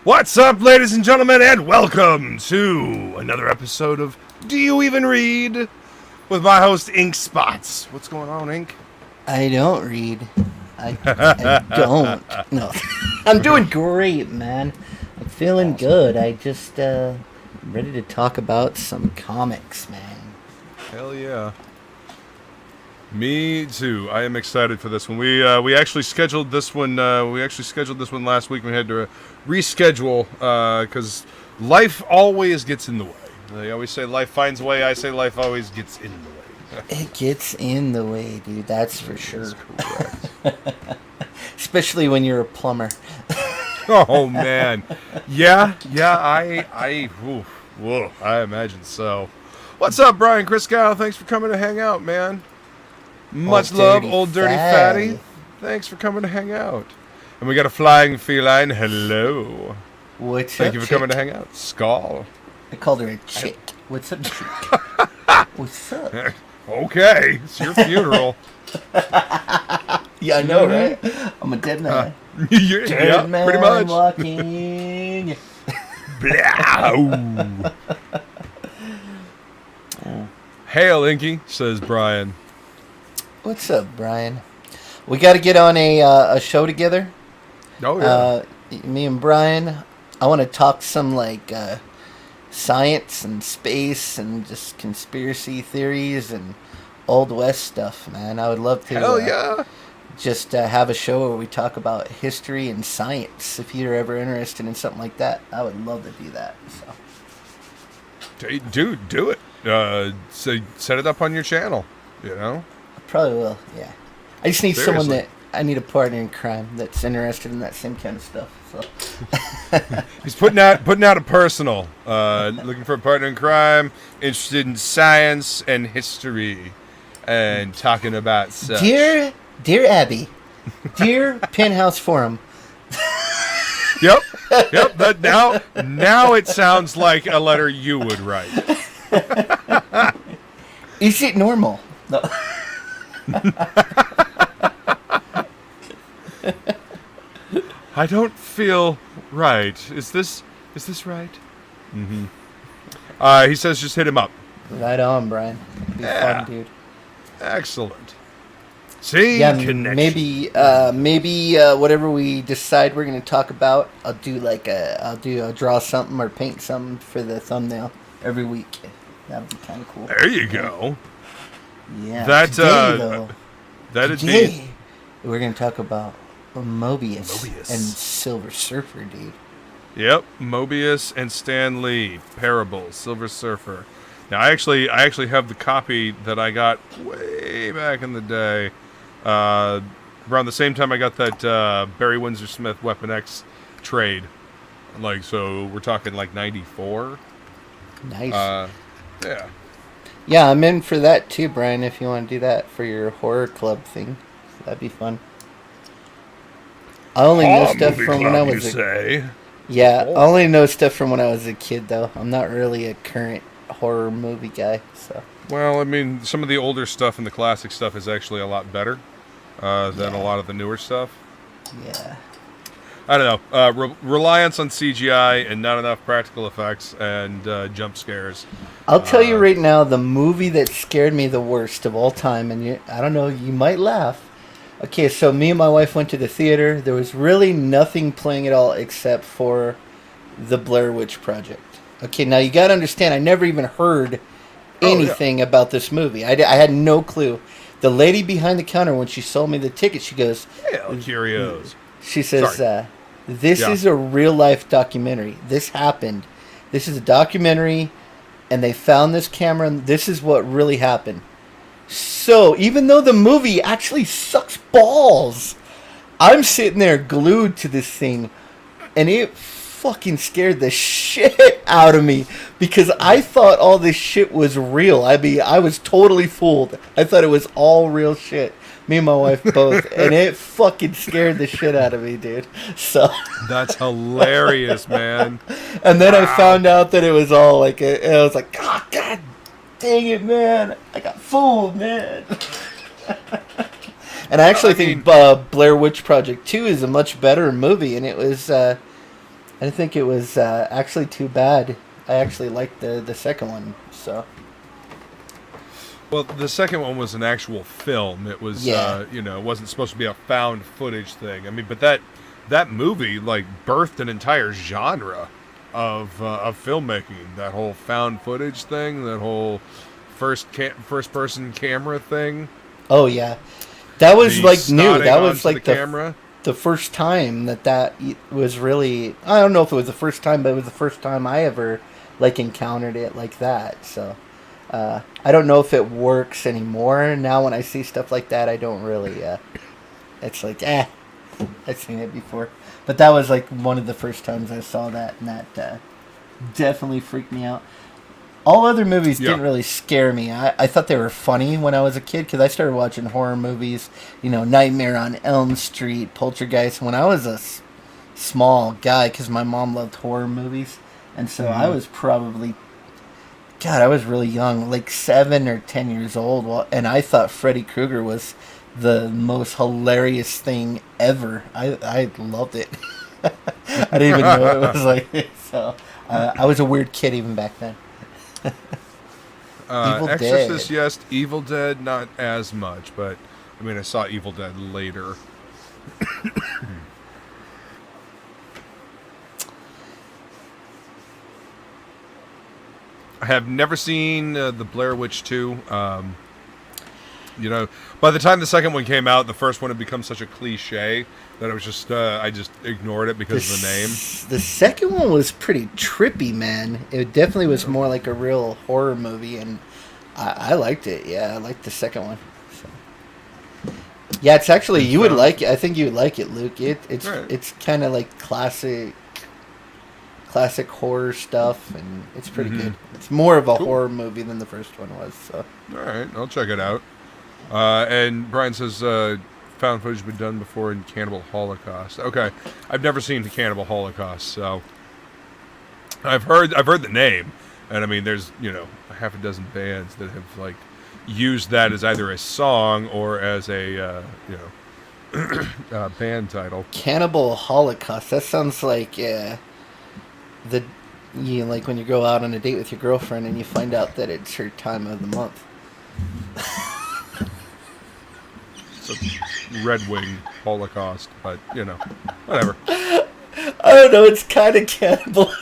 What's up, ladies and gentlemen, and welcome to another episode of Do You Even Read? With my host, Inkspots. What's going on, Ink? I don't read. I don't. No. I'm doing great, man. I'm feeling good. I just, ready to talk about some comics, man. Hell yeah. Me too. I am excited for this one. We actually scheduled this one. Last week. We had to reschedule because life always gets in the way. They always say life finds a way. I say life always gets in the way. It gets in the way, dude. That's for sure. That's correct. Especially when you're a plumber. Oh man. Yeah. I imagine so. What's up, Brian Chriskow? Thanks for coming to hang out, man. Much love, old dirty fatty. Thanks for coming to hang out. And we got a flying feline. Hello. What's up, Thank you for chick? coming to hang out. Skull. I called her a chick. What's up, chick? What's up? Okay, it's your funeral. Yeah, I know, right? I'm a dead man. Yeah, man pretty much. Walking. Blah. Hail, Inky, says Brian. What's up, Brian? We got to get on a show together. Oh, yeah. Me and Brian. I want to talk some, science and space and just conspiracy theories and Old West stuff, man. I would love to Hell yeah. just have a show where we talk about history and science. If you're ever interested in something like that, I would love to do that. So. Dude, do it. So set it up on your channel, you know? I probably will, yeah. I just need Seriously. someone that... I need a partner in crime that's interested in that same kind of stuff. So. He's putting out a personal. Looking for a partner in crime, interested in science and history, and talking about such. Dear Abby, dear Penthouse Forum. Yep. That now it sounds like a letter you would write. Is it normal? No. I don't feel right. Is this right? Mm-hmm. He says just hit him up. Right on, Brian. It'd be fun, dude. Excellent. See, Yeah, connection. maybe whatever we decide we're gonna talk about, I'll draw something or paint something for the thumbnail every week. That'd be kind of cool. There you go. Yeah. That is Today, neat. we're gonna talk about Moebius and Silver Surfer, dude. Yep, Moebius and Stan Lee, Parable, Silver Surfer. Now, I actually have the copy that I got way back in the day. Around the same time I got that Barry Windsor Smith Weapon X trade. So we're talking 94. Nice. Yeah. Yeah, I'm in for that too, Brian, if you want to do that for your horror club thing. That'd be fun. I only know stuff from when I was I only know stuff from when I was a kid, though. I'm not really a current horror movie guy, so. Well, I mean, some of the older stuff and the classic stuff is actually a lot better than a lot of the newer stuff. Yeah. I don't know. Reliance on CGI and not enough practical effects and jump scares. I'll tell you right now, the movie that scared me the worst of all time, and I don't know, you might laugh. Okay, so me and my wife went to the theater. There was really nothing playing at all except for the Blair Witch Project. Okay, now you got to understand, I never even heard anything about this movie. I had no clue. The lady behind the counter, when she sold me the ticket, she goes... Hell, curios. She says, this is a real-life documentary. This happened. This is a documentary, and they found this camera, and this is what really happened. So, even though the movie actually sucks balls, I'm sitting there glued to this thing, and it fucking scared the shit out of me, because I thought all this shit was real. I mean, I was totally fooled. I thought it was all real shit. Me and my wife both, and it fucking scared the shit out of me, dude. So that's hilarious, man. And then I found out that it was all I was like, oh, God dang it, man. I got fooled, man. And I actually think Blair Witch Project 2 is a much better movie, and it was I think it was actually too bad. I actually liked the second one. So Well, the second one was an actual film. It was, it wasn't supposed to be a found footage thing. I mean, but that movie like birthed an entire genre of filmmaking. That whole found footage thing, that whole first person camera thing. oh yeah, that was like new. That was like the camera. The first time that was really, I don't know if it was the first time, but it was the first time I ever like encountered it like that. So I don't know if it works anymore. Now when I see stuff like that, I don't really, it's like, I've seen it before. But that was like one of the first times I saw that, and that definitely freaked me out. All other movies didn't really scare me. I thought they were funny when I was a kid because I started watching horror movies, Nightmare on Elm Street, Poltergeist, when I was a small guy because my mom loved horror movies. And so I was probably, God, I was really young, like 7 or 10 years old. And I thought Freddy Krueger was the most hilarious thing ever. I loved it. I didn't even know it was like so. I was a weird kid even back then. Evil Exorcist, Dead. Yes. Evil Dead, not as much, but I mean, I saw Evil Dead later. I have never seen the Blair Witch 2. By the time the second one came out, the first one had become such a cliche that it was just I just ignored it because of the name. The second one was pretty trippy, man. It definitely was more like a real horror movie, and I liked it. Yeah, I liked the second one. So. Yeah, it's actually you would like it. I think you would like it, Luke. It's kind of like classic horror stuff, and it's pretty good. It's more of a horror movie than the first one was. So. All right, I'll check it out. And Brian says found footage has been done before in Cannibal Holocaust. Okay, I've never seen the Cannibal Holocaust, so I've heard the name, and I mean, there's a half a dozen bands that have like used that as either a song or as a band title. Cannibal Holocaust. That sounds like like when you go out on a date with your girlfriend and you find out that it's her time of the month. Red Wing Holocaust, but whatever. I don't know, it's kind of cannibalism.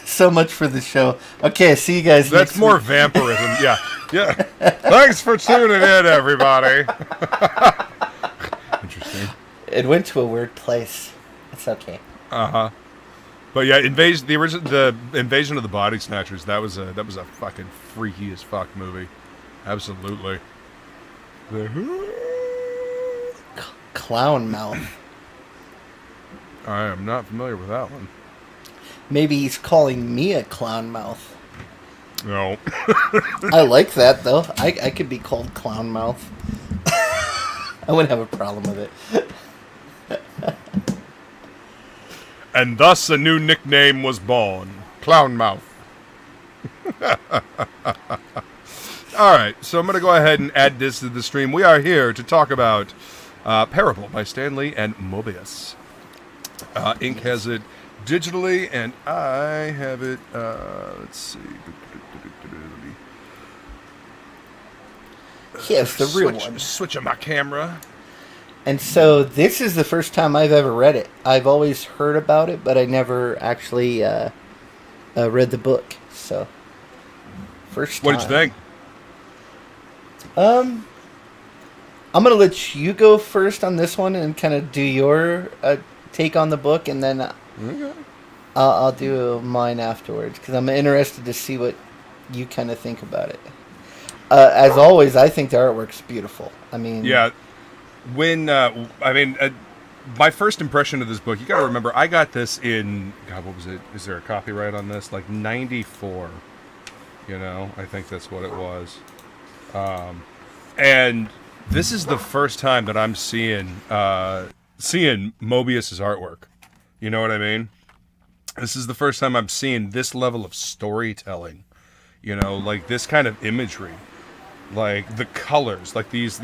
So much for the show. Okay, see you guys That's next more week. vampirism. Yeah. Thanks for tuning in, everybody. Interesting. It went to a weird place. It's okay. But yeah, the Invasion of the Body Snatchers. That was a fucking freaky as fuck movie. Absolutely. Clown mouth. I am not familiar with that one. Maybe he's calling me a clown mouth. No. I like that though. I could be called clown mouth. I wouldn't have a problem with it. And thus a new nickname was born. Clown Mouth. All right, so I'm going to go ahead and add this to the stream. We are here to talk about Parable by Stan Lee and Moebius. Ink has it digitally, and I have it, let's see. Yes, the real one. Switching my camera. And so this is the first time I've ever read it. I've always heard about it, but I never actually read the book. So, first time. What did you think? I'm gonna let you go first on this one and kind of do your take on the book, and then I'll do mine afterwards because I'm interested to see what you kind of think about it. As always, I think the artwork's beautiful. I mean, yeah. When my first impression of this book, you got to remember, I got this in what was it? Is there a copyright on this? Like 94. I think that's what it was. And this is the first time that I'm seeing Moebius's artwork. You know what I mean? This is the first time I'm seeing this level of storytelling. Like this kind of imagery. Like the colors, like these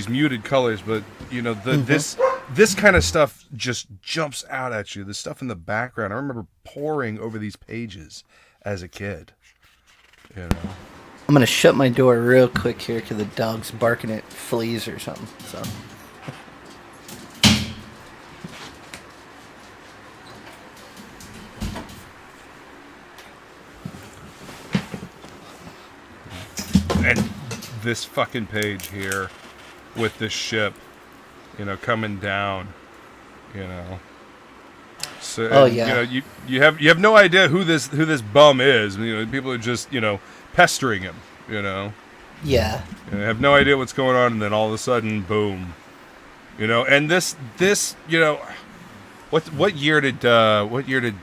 muted colors, but this this kind of stuff just jumps out at you. The stuff in the background. I remember poring over these pages as a kid. You know. I'm gonna shut my door real quick here because the dog's barking at fleas or something. So. And this fucking page here with this ship, you know, coming down, you know. So, oh and, yeah. You know, you have no idea who this bum is. You know, people are just, you know, pestering him. You know. Yeah. You know, have no idea what's going on, and then all of a sudden, boom. You know, and this you know, what year did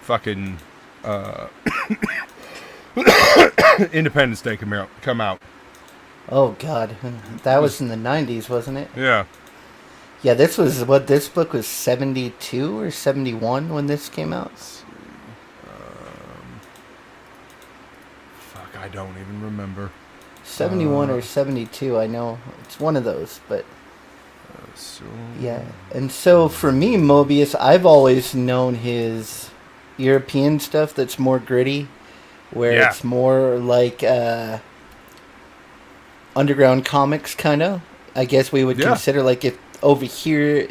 fucking Independence Day come out? Oh God, that was in the 90s, wasn't it? Yeah. Yeah, this book was 72 or 71 when this came out. Fuck, I don't even remember. 71 or 72, I know. It's one of those, but... yeah, and so for me, Moebius, I've always known his European stuff that's more gritty, where it's more like underground comics, kind of. I guess we would consider, like, if over here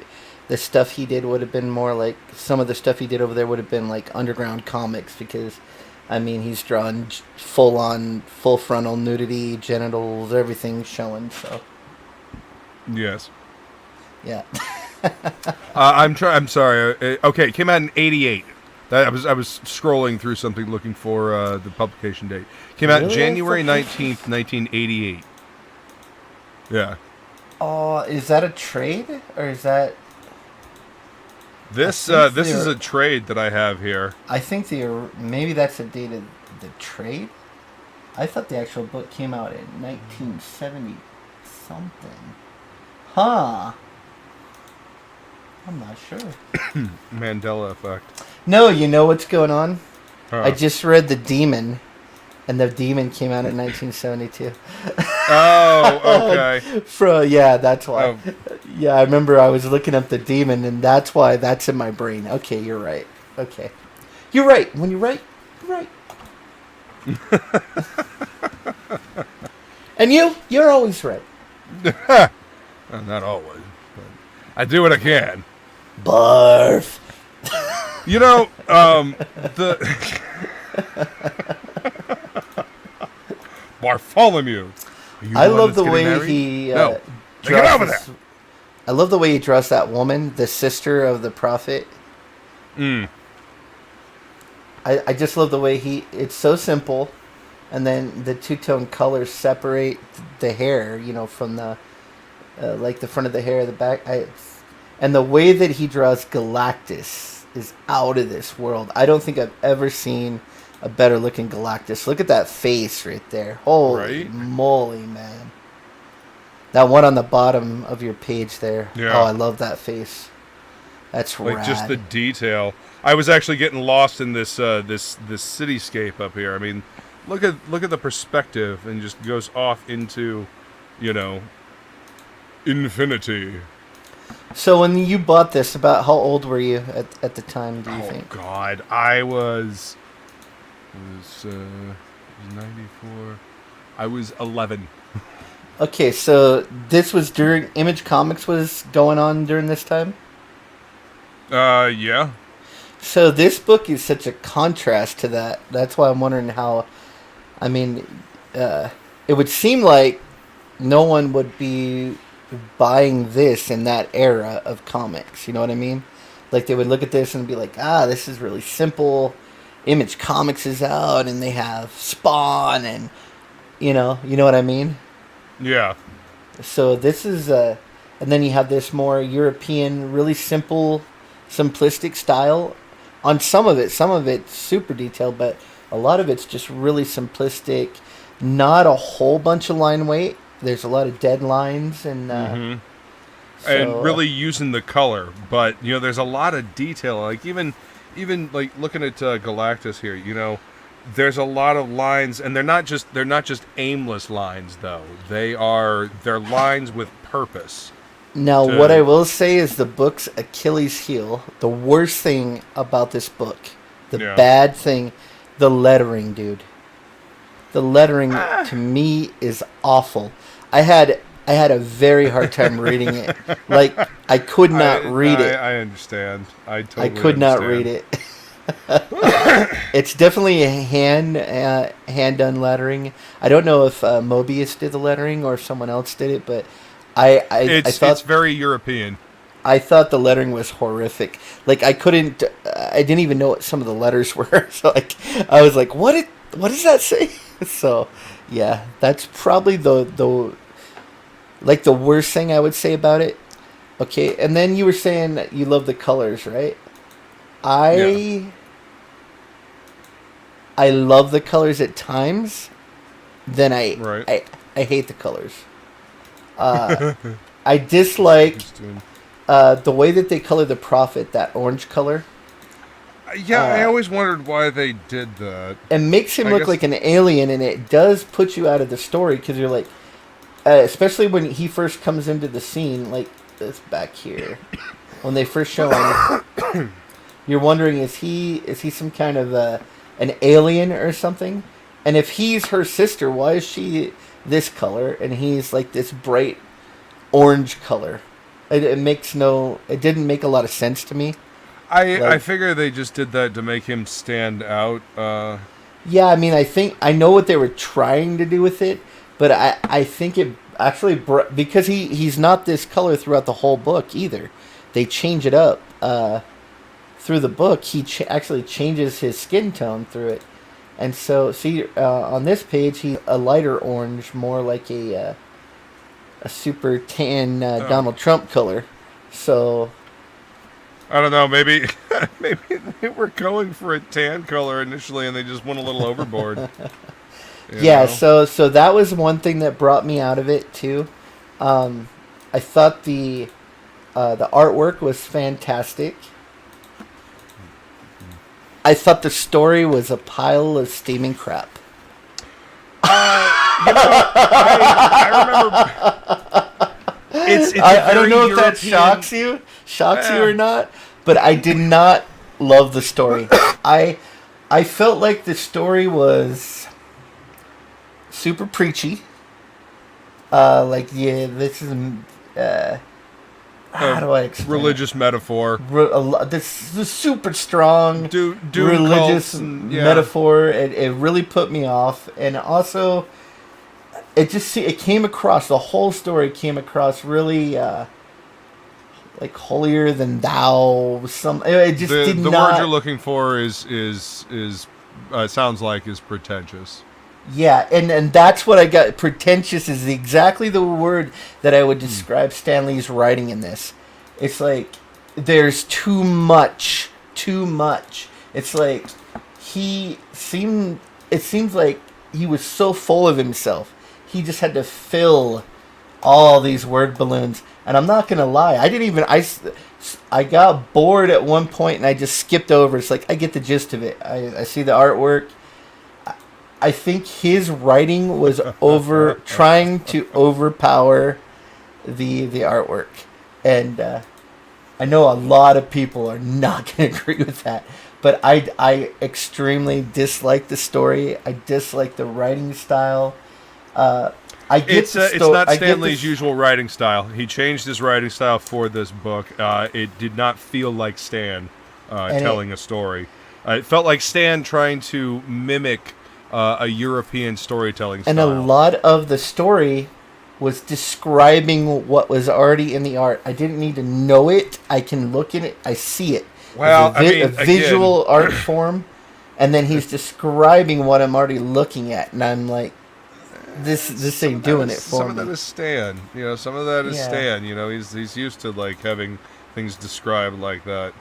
the stuff he did would have been more like, some of the stuff he did over there would have been like underground comics, because I mean he's drawn full frontal nudity, genitals, everything showing. So yes, yeah. I'm sorry. Okay, it came out in '88. I was scrolling through something looking for the publication date. Came out January 19th, 1988. Yeah. Oh, is that a trade or is that? This is a trade that I have here. I think maybe that's the date of the trade. I thought the actual book came out in 1970 something. Huh. I'm not sure. Mandela effect. No, you know what's going on? Huh. I just read The Demon, and The Demon came out in 1972. Oh, okay. Yeah, that's why. Oh. Yeah, I remember I was looking up The Demon, and that's why that's in my brain. Okay, you're right. Okay. You're right. When you're right, you're right. And you're always right. Not always, but I do what I can. Barf. You know, Bartholomew. I love the way he no. Get over there. I love the way he draws that woman, the sister of the prophet. I just love the way it's so simple, and then the two-tone colors separate the hair, you know, from the like the front of the hair, the back, and the way that he draws Galactus is out of this world. I don't think I've ever seen a better looking Galactus. Look at that face right there. Holy moly, man. That one on the bottom of your page there. Yeah. Oh, I love that face. That's like rad. Just the detail. I was actually getting lost in this this cityscape up here. I mean, look at the perspective, and just goes off into, you know, infinity. So when you bought this, about how old were you at the time, do you think? Oh, God. I was 94. I was 11. Okay, so this was during Image Comics was going on during this time? Yeah. So this book is such a contrast to that. That's why I'm wondering how, I mean, it would seem like no one would be buying this in that era of comics. You know what I mean? Like they would look at this and be like, this is really simple. Image Comics is out and they have Spawn and, you know what I mean? Yeah. So this is, and then you have this more European, really simple, simplistic style. On some of it's super detailed, but a lot of it's just really simplistic. Not a whole bunch of line weight. There's a lot of dead lines and and really using the color. But you know, there's a lot of detail. Like even like looking at Galactus here, you know, there's a lot of lines, and they're not just aimless lines though. They're lines with purpose. Now, what I will say is the book's Achilles heel, the worst thing about this book, the bad thing, the lettering, dude. The lettering to me is awful. I had a very hard time reading it. Like, I could not read it. I understand. I could not read it. It's definitely a hand done lettering. I don't know if Moebius did the lettering or if someone else did it, but I thought it's very European. I thought the lettering was horrific. Like, I didn't even know what some of the letters were. So like, I was like, what does that say? So yeah, that's probably the worst thing I would say about it. Okay, and then you were saying that you love the colors, right? I love the colors at times. Then I hate the colors. I dislike the way that they color the Prophet, that orange color. Yeah, I always wondered why they did that. It makes him look like an alien, and it does put you out of the story because you're like, especially when he first comes into the scene, like this back here, when they first show him, you're wondering, is he some kind of an alien or something? And if he's her sister, why is she this color and he's like this bright orange color? It didn't make a lot of sense to me. I figure they just did that to make him stand out. Yeah, I mean, I know what they were trying to do with it, but I think it actually because he's not this color throughout the whole book either. They change it up through the book. He actually changes his skin tone through it, and so see on this page he's a lighter orange, more like a super tan Donald Trump color. So I don't know. Maybe they were going for a tan color initially, and they just went a little overboard. Yeah. So that was one thing that brought me out of it too. I thought the artwork was fantastic. I thought the story was a pile of steaming crap. I remember. I don't know if that shocks you or not, but I did not love the story. I felt like the story was super preachy. This is how do I explain religious metaphor? This is super strong religious metaphor. It really put me off, and also it came across, the whole story came across really like holier than thou. It just did not. The word you're looking for is sounds like is pretentious. Yeah, and that's what I got. Pretentious is exactly the word that I would describe Stan Lee's writing in this. It's like there's too much. It's like it seems like he was so full of himself. He just had to fill all these word balloons. And I'm not going to lie, I got bored at one point and I just skipped over. It's like I get the gist of it. I see the artwork. I think his writing was trying to overpower the artwork, and I know a lot of people are not going to agree with that. But I extremely dislike the story. I dislike the writing style. It's not Stan Lee's usual writing style. He changed his writing style for this book. It did not feel like Stan telling a story. It felt like Stan trying to mimic a European storytelling style. And a lot of the story was describing what was already in the art. I didn't need to know it. I can look at it. I see it. Well, a visual art form. And then he's describing what I'm already looking at. And I'm like, this ain't doing it for me. Some of that is Stan. Some of that is Stan. He's used to like having things described like that.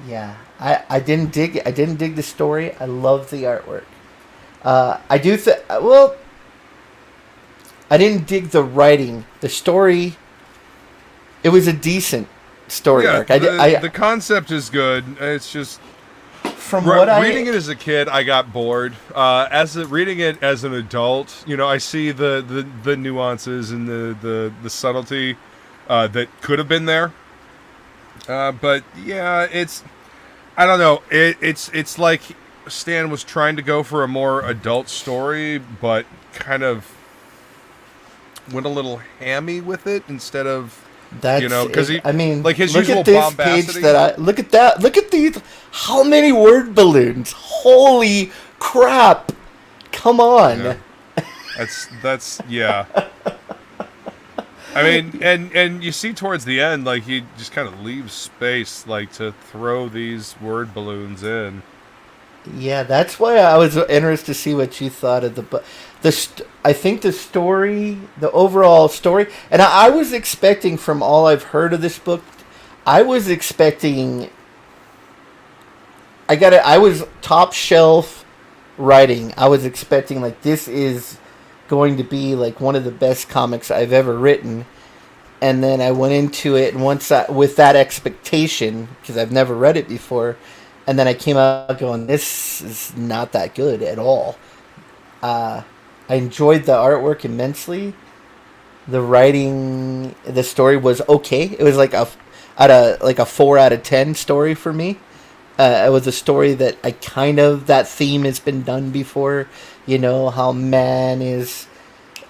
Yeah. I didn't dig it. I didn't dig the story. I love the artwork. I didn't dig the writing. The story, it was a decent story arc. The concept is good. It's just reading it as a kid, I got bored. Reading it as an adult, I see the nuances and the subtlety, that could have been there. But yeah, I don't know. It's like Stan was trying to go for a more adult story, but kind of went a little hammy with it instead of, because I mean, like his look usual at this bombacity. page look at that. Look at these. How many word balloons? Holy crap! Come on. Yeah. That's yeah. I mean, and you see towards the end, like, he just kind of leaves space, like, to throw these word balloons in. Yeah, that's why I was interested to see what you thought of the book. I think the story, the overall story, and I was expecting, from all I've heard of this book, I was expecting. I was top shelf writing. I was expecting, like, this is going to be like one of the best comics I've ever written, and then I went into it, and with that expectation, because I've never read it before, and then I came out going, this is not that good at all. I enjoyed the artwork immensely. The writing, the story was okay. It was like a 4 out of 10 story for me. It was a story that that theme has been done before. How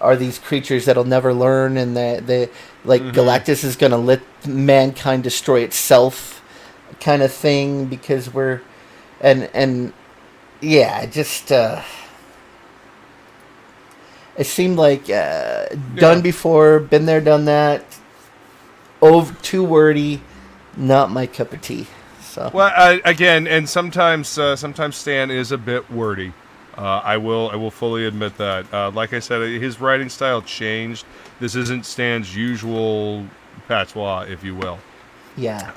are these creatures that'll never learn, and Galactus is going to let mankind destroy itself, kind of thing, because it seemed like done before, been there, done that. Too wordy, not my cup of tea. So. Well, again, and sometimes Stan is a bit wordy. I will fully admit that. Like I said, his writing style changed. This isn't Stan's usual patois, if you will. Yeah.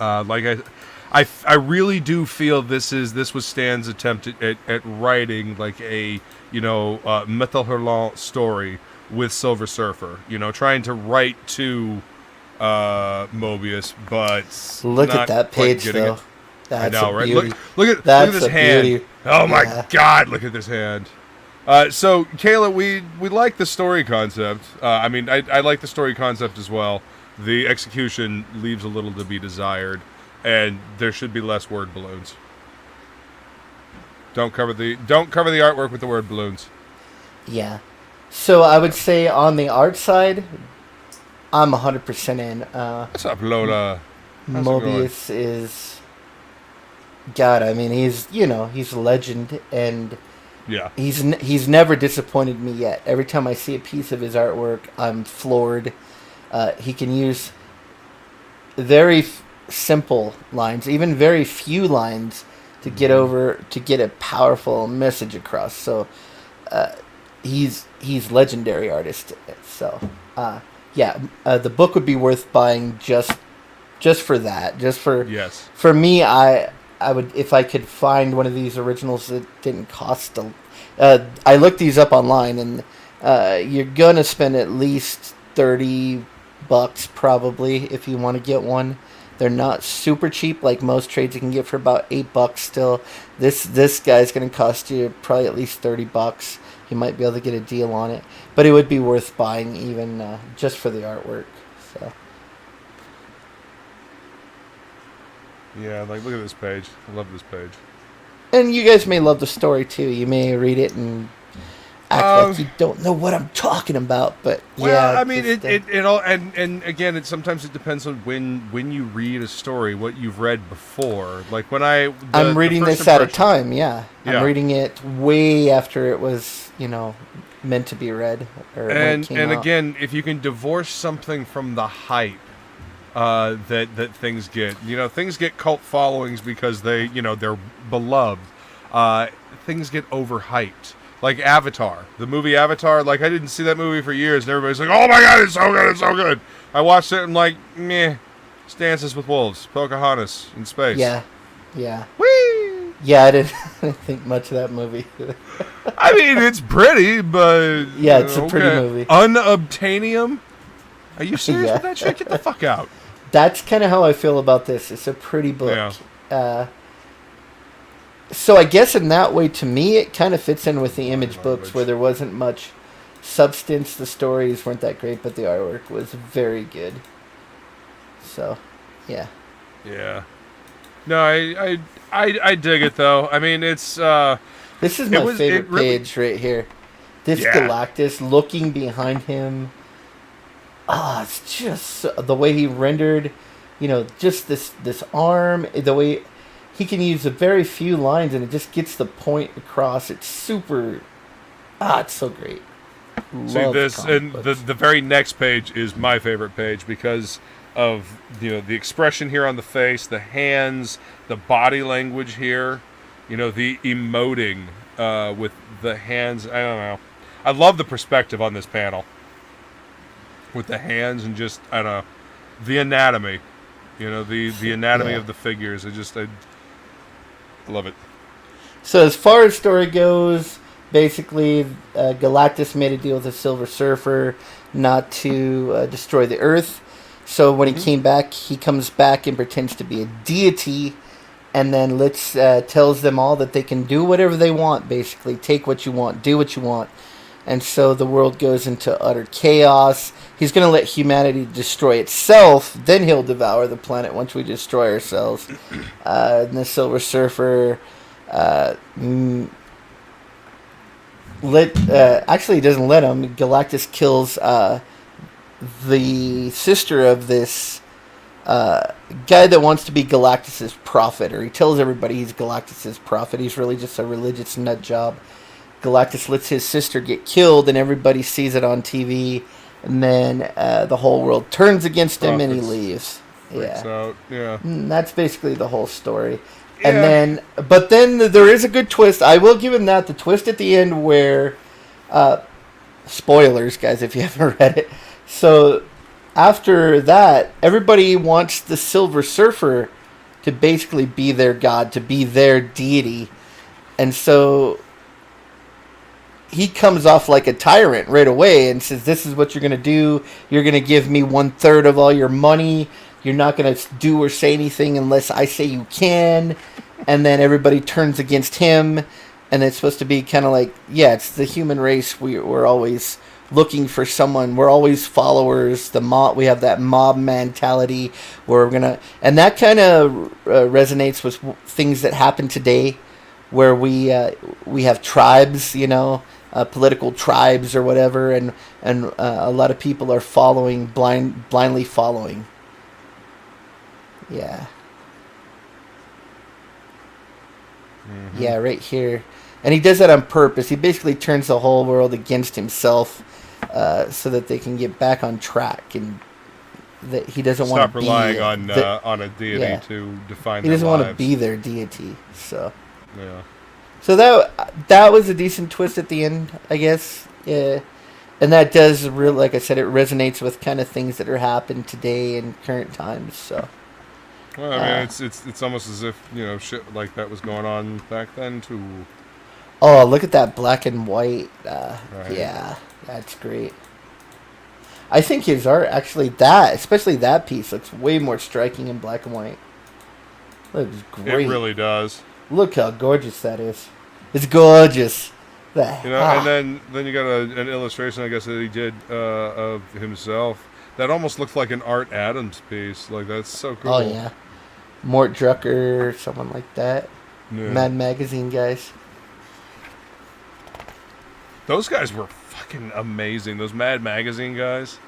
I really do feel this was Stan's attempt at writing like a Metal Hurlant story with Silver Surfer. Trying to write to Moebius, but look at that page though. That's I know, right? Beauty. Look at this hand. Beauty. Oh my God! Look at this hand. So Kayla, we like the story concept. I like the story concept as well. The execution leaves a little to be desired, and there should be less word balloons. Don't cover the artwork with the word balloons. Yeah. So I would say on the art side, I'm 100% in. What's up, Lola? How's Moebius is. God, I mean, he's a legend, and yeah, he's never disappointed me yet. Every time I see a piece of his artwork, I'm floored. He can use very simple lines, even very few lines, to get a powerful message across. So he's legendary artist. So the book would be worth buying just for that. Just for yes. For me, I would, if I could find one of these originals that didn't cost I looked these up online, and you're gonna spend at least $30 probably if you want to get one. They're not super cheap like most trades you can get for about $8 still. This guy's gonna cost you probably at least $30. You might be able to get a deal on it, but it would be worth buying even just for the artwork. So. Yeah, look at this page. I love this page. And you guys may love the story too. You may read it and act like you don't know what I'm talking about, but well, I mean, it all, and again, sometimes it depends on when you read a story, what you've read before. Like when I'm reading this at a time. Yeah, I'm reading it way after it was meant to be read. And again, if you can divorce something from the hype. That things get, things get cult followings because they're beloved. Things get overhyped. Like Avatar, the movie Avatar. Like I didn't see that movie for years, and everybody's like, "Oh my God, it's so good, it's so good." I watched it and like, meh. It's Dances with Wolves, Pocahontas in space. Yeah. Whee! Yeah, I didn't think much of that movie. I mean, it's pretty, but yeah, it's a pretty movie. Unobtainium. Are you serious with that shit? Get the fuck out. That's kind of how I feel about this. It's a pretty book. Yeah. So I guess in that way, to me, it kind of fits in with the Image books where there wasn't much substance. The stories weren't that great, but the artwork was very good. So, yeah. Yeah. No, I dig it though. I mean, it's This is my favorite page right here. This Galactus looking behind him. Ah, it's just the way he rendered, just this arm, the way he can use a very few lines and it just gets the point across. It's super. It's so great. See this, and the very next page is my favorite page because of the expression here on the face, the hands, the body language here, the emoting with the hands. I don't know. I love the perspective on this panel with the hands and just I don't know the anatomy, the anatomy of the figures. I love it. So as far as story goes. Basically, Galactus made a deal with the Silver Surfer not to destroy the Earth. So when he came back, he comes back and pretends to be a deity, and then tells them all that they can do whatever they want. Basically, take what you want, do what you want, and so the world goes into utter chaos. He's going to let humanity destroy itself. Then he'll devour the planet once we destroy ourselves. And the Silver Surfer. Actually, he doesn't let him. Galactus kills the sister of this guy that wants to be Galactus's prophet, or he tells everybody he's Galactus's prophet. He's really just a religious nut job. Galactus lets his sister get killed, and everybody sees it on TV, and then the whole world turns against him, and he leaves. Freaks out. Yeah. That's basically the whole story. And but then there is a good twist. I will give him that. The twist at the end where, spoilers, guys, if you haven't read it. So after that, everybody wants the Silver Surfer to basically be their god, to be their deity. And so he comes off like a tyrant right away and says, this is what you're going to do. You're going to give me 1/3 of all your money. You're not going to do or say anything unless I say you can. And then everybody turns against him. And it's supposed to be kind of like, it's the human race. We're always looking for someone. We're always followers. We have that mob mentality where we're going to... And that kind of resonates with things that happen today where we have tribes, political tribes or whatever. And a lot of people are following, blindly following. Yeah. Mm-hmm. Yeah, right here. And he does that on purpose. He basically turns the whole world against himself so that they can get back on track. And that he doesn't want to be... Stop relying on a deity to define their lives. He doesn't want to be their deity. So yeah. So that was a decent twist at the end, I guess. Yeah. And that does, like I said, it resonates with kind of things that are happening today in current times. So... Well, I mean, it's almost as if, shit like that was going on back then, too. Oh, look at that black and white. Right. Yeah, that's great. I think his art, actually, especially that piece, looks way more striking in black and white. Looks great. It really does. Look how gorgeous that is. It's gorgeous. And then you got an illustration, I guess, that he did of himself. That almost looked like an Art Adams piece. Like, that's so cool. Oh, yeah. Mort Drucker, someone like that. Yeah. Mad Magazine guys. Those guys were fucking amazing. Those Mad Magazine guys.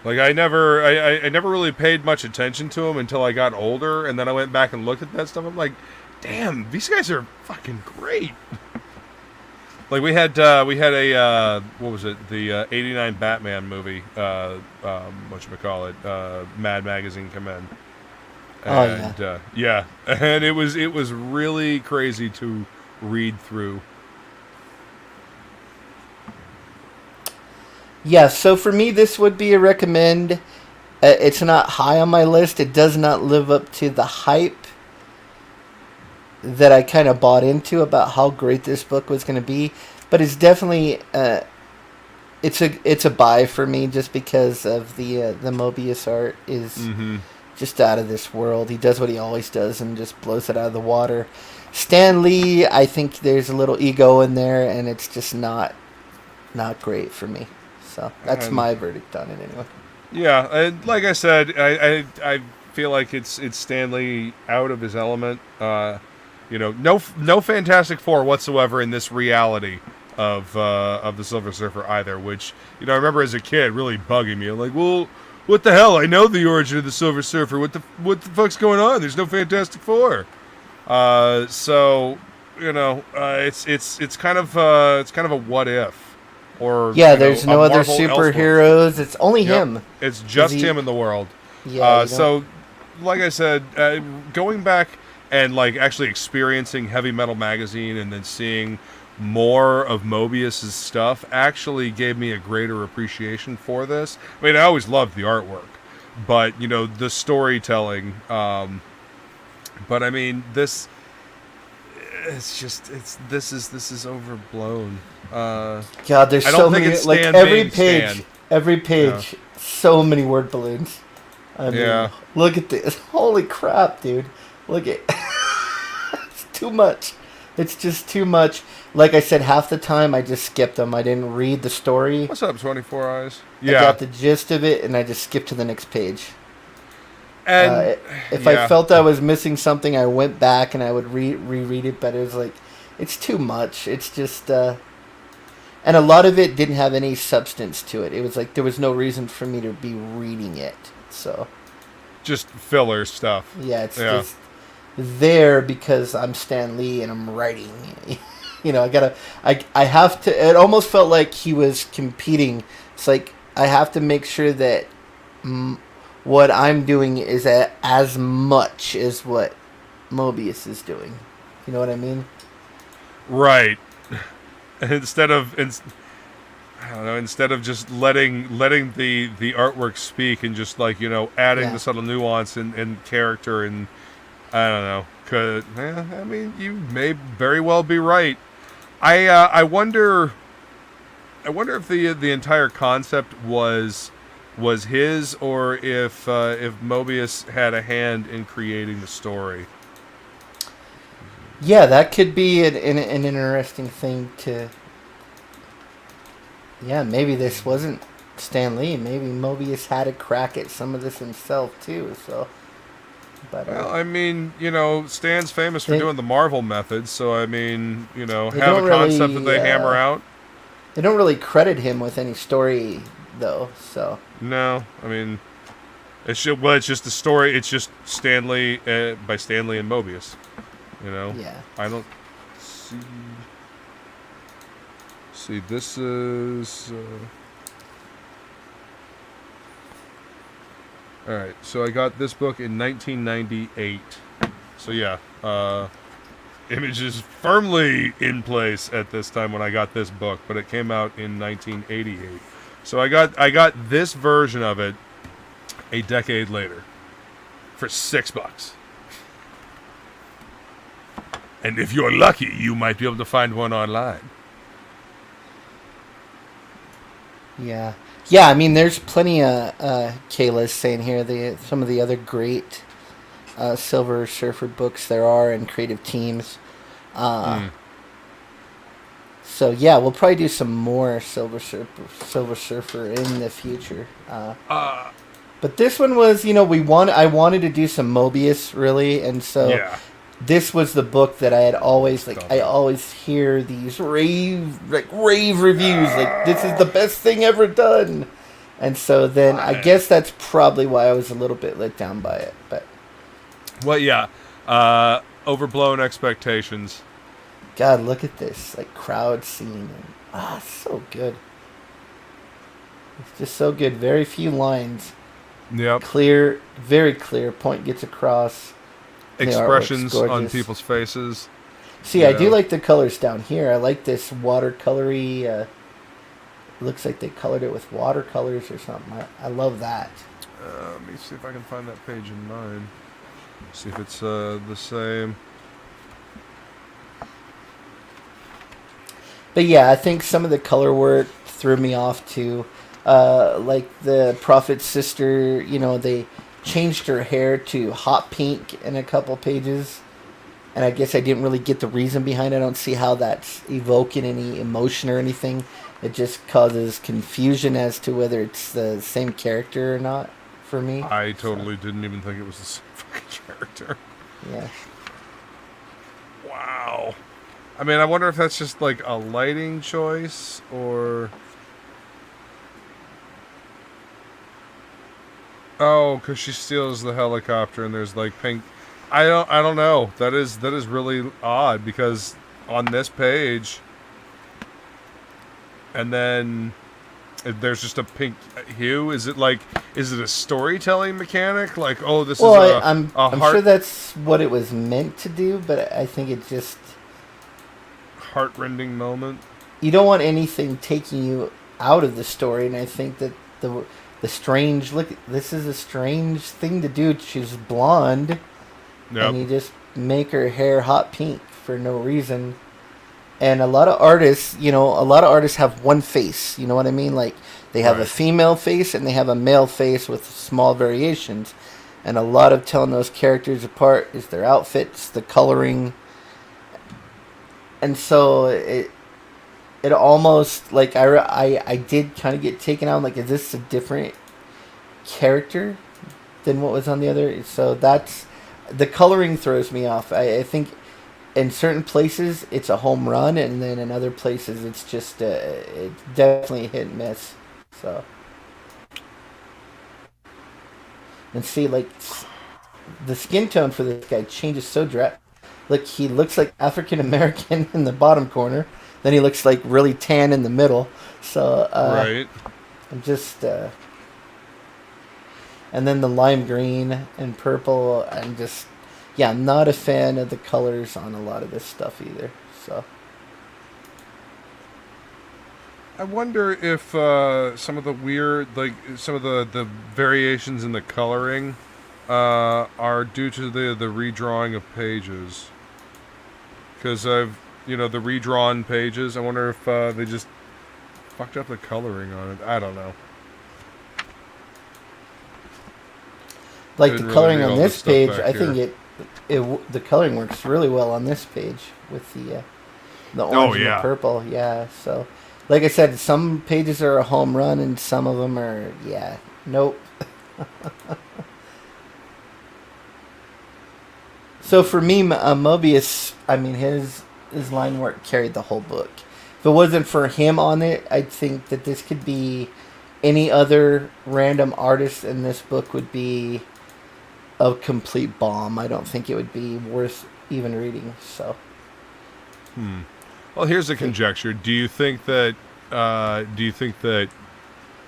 Like, I never really paid much attention to them until I got older, and then I went back and looked at that stuff. I'm like, damn, these guys are fucking great. Like we had a what was it, the '89 Batman movie, whatchamacallit, Mad Magazine come in, and and it was really crazy to read through. Yeah, so for me this would be a recommend. It's not high on my list. It does not live up to the hype that I kind of bought into about how great this book was going to be, but it's definitely it's a buy for me just because of the Moebius art is just out of this world. He does what he always does and just blows it out of the water. Stan Lee, I think there's a little ego in there, and it's just not great for me. So that's my verdict on it anyway. Yeah, and like I said, I feel like it's Stan Lee out of his element. No Fantastic Four whatsoever in this reality of the Silver Surfer either. Which I remember as a kid really bugging me. I'm like, well, what the hell? I know the origin of the Silver Surfer. What the fuck's going on? There's no Fantastic Four. So it's kind of a what if. Or Yeah, there's no other Marvel superheroes. It's only Yep. him. It's just him in the world. Yeah. So, like I said, going back and like actually experiencing Heavy Metal Magazine and then seeing more of Moebius's stuff actually gave me a greater appreciation for this. I mean, I always loved the artwork, but the storytelling. But I mean, this is overblown. God, there's I so don't think many. it's Like Stan every being page, Stan. every page, so many word balloons. I mean, Yeah. look at this. Holy crap, dude! Look at. It's too much. It's just too much. Like I said, half the time I just skipped them. I didn't read the story. What's up, 24 Eyes? I got the gist of it, and I just skipped to the next page. And If I felt I was missing something, I went back and I would reread it. But it was like, it's too much. It's just, and a lot of it didn't have any substance to it. It was like there was no reason for me to be reading it. So, just filler stuff. yeah, it's just there because I'm Stan Lee and I'm writing. I have to. It almost felt like he was competing. It's like I have to make sure that. What I'm doing is as much as what Moebius is doing. You know what I mean? Right. Instead of just letting the artwork speak and just like adding the subtle nuance and character and I don't know. I mean, you may very well be right. I wonder if the entire concept was his, or if Moebius had a hand in creating the story. Yeah, that could be an interesting thing to. Yeah, maybe this wasn't Stan Lee. Maybe Moebius had a crack at some of this himself too. So, but well, I mean, Stan's famous for doing the Marvel method. So I mean, have a concept that they hammer out. They don't really credit him with any story though. So. No, I mean, it's just the story. It's just Stan Lee by Stan Lee and Moebius. Yeah. I don't see. See, this is. All right, so I got this book in 1998. So yeah, Image is firmly in place at this time when I got this book, but it came out in 1988. So I got this version of it a decade later for $6. And if you're lucky, you might be able to find one online. Yeah. Yeah, I mean, there's plenty of Kayla's saying here some of the other great Silver Surfer books there are and creative teams. So yeah, we'll probably do some more Silver Surfer in the future. But this one was, I wanted to do some Moebius really, and so this was the book that I had always I always hear these rave reviews like this is the best thing ever done, and so then I guess that's probably why I was a little bit let down by it. But overblown expectations. God, look at this crowd scene. And, so good. It's just so good. Very few lines. Yep. Clear, very clear. Point gets across. Expressions on people's faces. See, I do like the colors down here. I like this watercolory. Looks like they colored it with watercolors or something. I love that. Let me see if I can find that page in mine. See if it's the same. But yeah, I think some of the color work threw me off too. Like the Prophet's sister, they changed her hair to hot pink in a couple pages, and I guess I didn't really get the reason behind it. I don't see how that's evoking any emotion or anything. It just causes confusion as to whether it's the same character or not for me. I totally didn't even think it was the same fucking character. Yeah. Wow. I mean, I wonder if that's just like a lighting choice or... Oh, because she steals the helicopter and there's like pink... I don't know. That is really odd because on this page... And then there's just a pink hue. Is it a storytelling mechanic? Like, oh, this is I'm heart... sure that's what it was meant to do, but I think it just... heart-rending moment. You don't want anything taking you out of the story, and I think that the strange... Look, this is a strange thing to do. She's blonde, and you just make her hair hot pink for no reason. And a lot of artists have one face. You know what I mean? Like, they have a female face and they have a male face with small variations. And a lot of telling those characters apart is their outfits, the coloring. And so it almost, like, I did kind of get taken out. Like, is this a different character than what was on the other? So that's... The coloring throws me off. I think... In certain places, it's a home run, and then in other places, it's just it's definitely hit and miss. So, and see, like, the skin tone for this guy changes so drastically. Like, he looks like African American in the bottom corner, then he looks like really tan in the middle. So, right. I'm just, and then the lime green and purple, I'm just. Yeah, I'm not a fan of the colors on a lot of this stuff either. So I wonder if some of the weird, like some of the variations in the coloring are due to the redrawing of pages. Because the redrawn pages, I wonder if they just fucked up the coloring on it. I don't know. Like the coloring on this page, I think the coloring works really well on this page with the orange and the purple. Yeah, so like I said, some pages are a home run and some of them are, nope. So for me, Moebius, I mean, his line work carried the whole book. If it wasn't for him on it, I think that this could be any other random artist in this book would be a complete bomb. I don't think it would be worth even reading. So, Well, here's a conjecture. Do you think that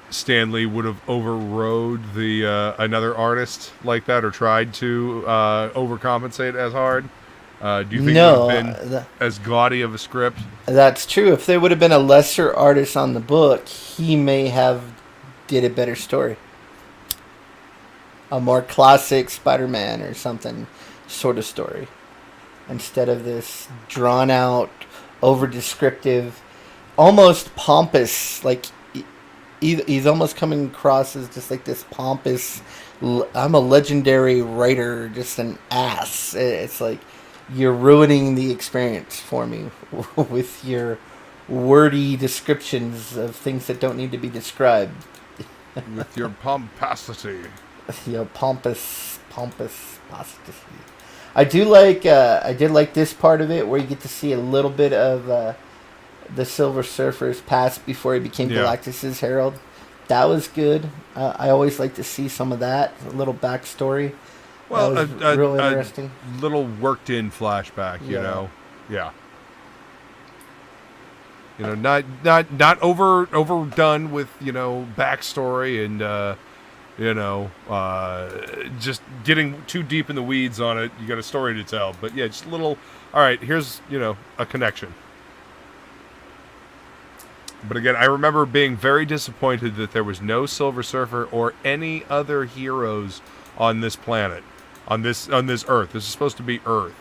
Stan Lee would have overrode the another artist like that, or tried to overcompensate as hard? Do you think it would have been as gaudy of a script? That's true. If there would have been a lesser artist on the book, he may have did a better story. A more classic Spider-Man or something sort of story. Instead of this drawn-out, over-descriptive, almost pompous, like, he's almost coming across as just like this pompous, I'm a legendary writer, just an ass. It's like, you're ruining the experience for me with your wordy descriptions of things that don't need to be described. With your pomposity. Pompous posticity. I did like this part of it where you get to see a little bit of the Silver Surfer's past before he became Galactus's herald. That was good. I always like to see some of that, a little backstory. Well, real interesting. A little worked-in flashback, you know. Yeah. You know, not overdone with, backstory and just getting too deep in the weeds on it. You got a story to tell, but yeah, just a little. All right, here's a connection. But again, I remember being very disappointed that there was no Silver Surfer or any other heroes on this planet, on this Earth. This is supposed to be Earth,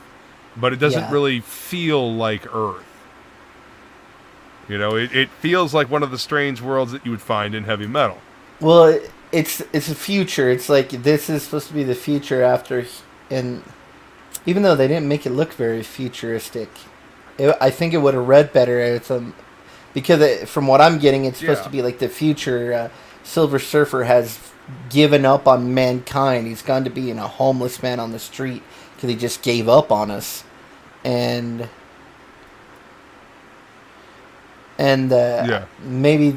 but it doesn't really feel like Earth. It feels like one of the strange worlds that you would find in heavy metal. Well, it's a future. It's like this is supposed to be the future after, and even though they didn't make it look very futuristic, I think it would have read better. Because from what I'm getting, it's supposed to be like the future. Silver Surfer has given up on mankind. He's gone to being a homeless man on the street because he just gave up on us. And maybe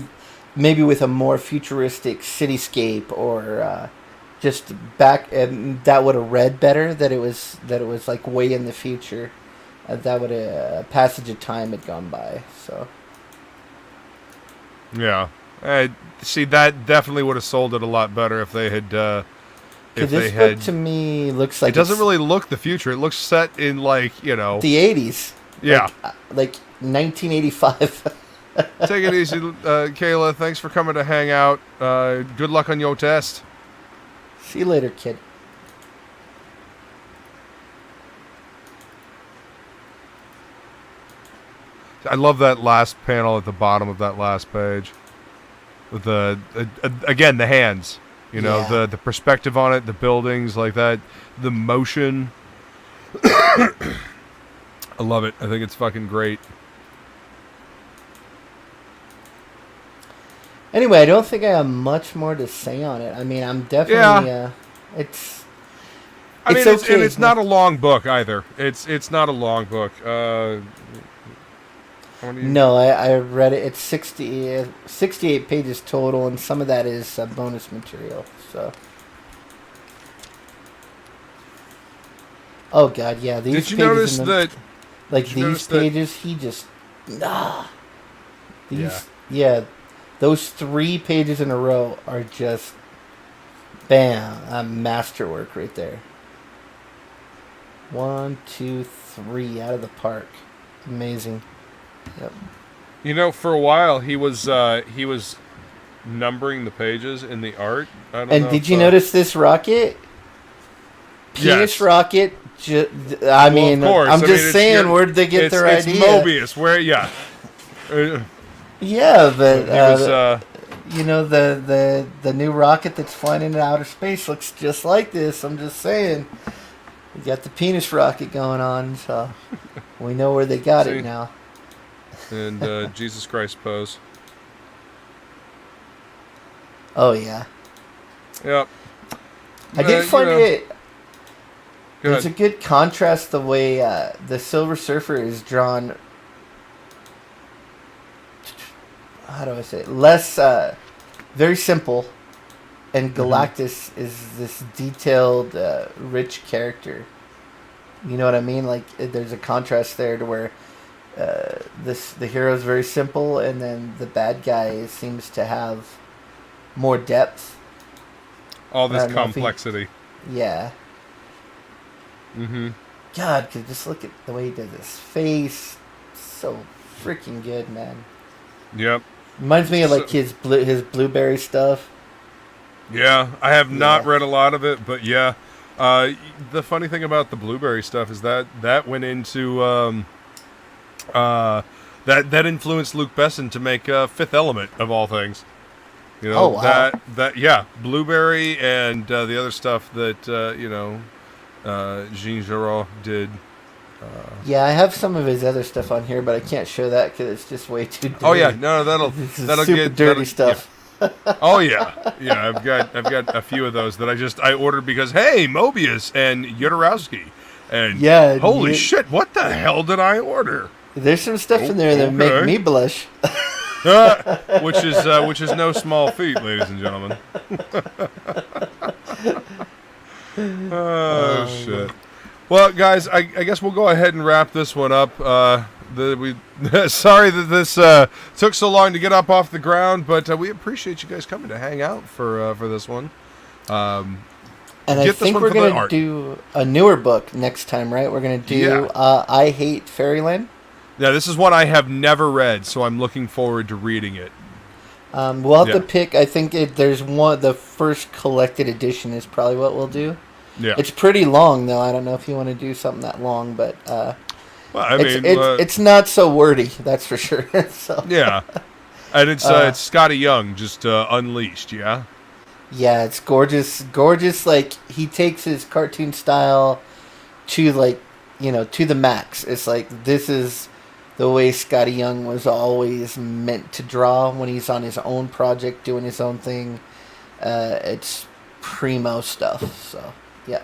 with a more futuristic cityscape or just back, that would have read better. That it was like way in the future. That would a passage of time had gone by. So yeah, see, that definitely would have sold it a lot better if they had. If this book to me looks like it doesn't really look the future. It looks set in like the 80s. Yeah, like 1985. Take it easy, Kayla. Thanks for coming to hang out. Good luck on your test. See you later, kid. I love that last panel at the bottom of that last page. With the again, the hands. You know, the perspective on it, the buildings like that, the motion. I love it. I think it's fucking great. Anyway, I don't think I have much more to say on it. I mean, I'm definitely it's okay. And it's not a long book either. It's not a long book. No, I read it. It's 68 pages total, and some of that is bonus material. So, oh god, yeah. These Did you notice that? Like these pages, he just those 3 pages in a row are just bam, a masterwork right there. 1, 2, 3 out of the park. Amazing. Yep. You know, for a while he was numbering the pages in the art. And did you notice this rocket? Penis rocket. I mean, of course. I'm just saying, where did they get their idea? It's Moebius. Where? Yeah. Yeah, but the new rocket that's flying into outer space looks just like this. I'm just saying, we got the penis rocket going on, so we know where they got it now. And Jesus Christ pose. Oh yeah. Yep. I did find it. There's a good contrast the way the Silver Surfer is drawn. How do I say it? Less, very simple, and Galactus is this detailed, rich character. You know what I mean? Like there's a contrast there to where the hero is very simple, and then the bad guy seems to have more depth. All this complexity. Yeah. Mm-hmm. God, could just look at the way he does his face. So freaking good, man. Yep. Reminds me of like his blueberry stuff. Yeah, I have not read a lot of it, but yeah. The funny thing about the blueberry stuff is that went into that influenced Luke Besson to make Fifth Element of all things. You know, blueberry and the other stuff that Jean Giraud did. Yeah, I have some of his other stuff on here, but I can't show that because it's just way too dirty. Oh yeah, no, that'll super get dirty stuff. Yeah. Oh yeah. I've got a few of those that I ordered because hey, Moebius and Jodorowsky, and holy shit, what the hell did I order? There's some stuff in there that make me blush. Which is no small feat, ladies and gentlemen. Oh shit. Well, guys, I guess we'll go ahead and wrap this one up. Sorry that this took so long to get up off the ground, but we appreciate you guys coming to hang out for this one. And I think we're going to do a newer book next time, right? We're going to do I Hate Fairyland. Yeah, this is one I have never read, so I'm looking forward to reading it. We'll have to pick. I think there's one. The first collected edition is probably what we'll do. Yeah, it's pretty long though. I don't know if you want to do something that long, but well, I mean, it's not so wordy. That's for sure. So. Yeah, and it's Scotty Young just unleashed. Yeah. Yeah, it's gorgeous. Gorgeous. Like he takes his cartoon style to like, to the max. It's like this is the way Scotty Young was always meant to draw when he's on his own project doing his own thing. It's primo stuff. So yeah,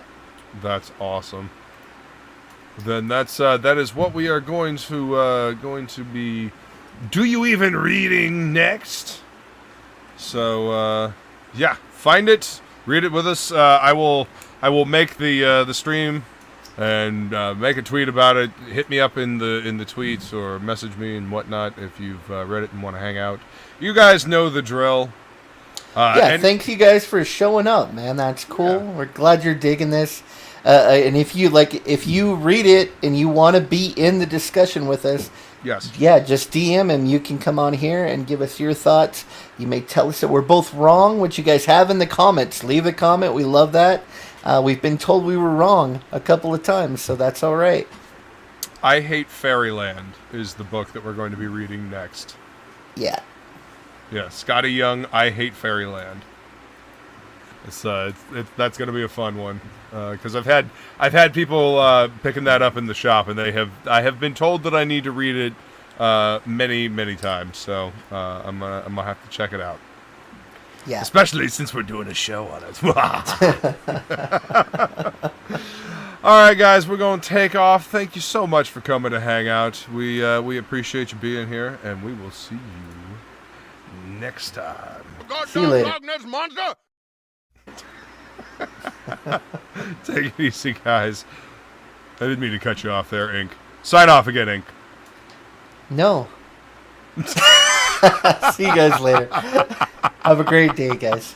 that's awesome. Then that is what we are going to be. Do you even reading next? So yeah, find it, read it with us. I will make the stream and make a tweet about it. Hit me up in the tweets or message me and whatnot if you've read it and want to hang out. You guys know the drill. Thanks you guys for showing up, man. That's cool. Yeah. We're glad you're digging this. And if you read it and you want to be in the discussion with us, yes, just DM and you can come on here and give us your thoughts. You may tell us that we're both wrong, which you guys have in the comments. Leave a comment. We love that. We've been told we were wrong a couple of times, so that's all right. I Hate Fairyland is the book that we're going to be reading next. Yeah. Yeah, Scotty Young, I Hate Fairyland. It's that's going to be a fun one because I've had people picking that up in the shop, and I have been told that I need to read it many times. So I'm gonna have to check it out. Yeah, especially since we're doing a show on it. All right, guys, we're going to take off. Thank you so much for coming to hang out. We appreciate you being here, and we will see you next time. See you later. Monster! Take it easy, guys. I didn't mean to cut you off there, Ink. Sign off again, Ink. No. See you guys later. Have a great day, guys.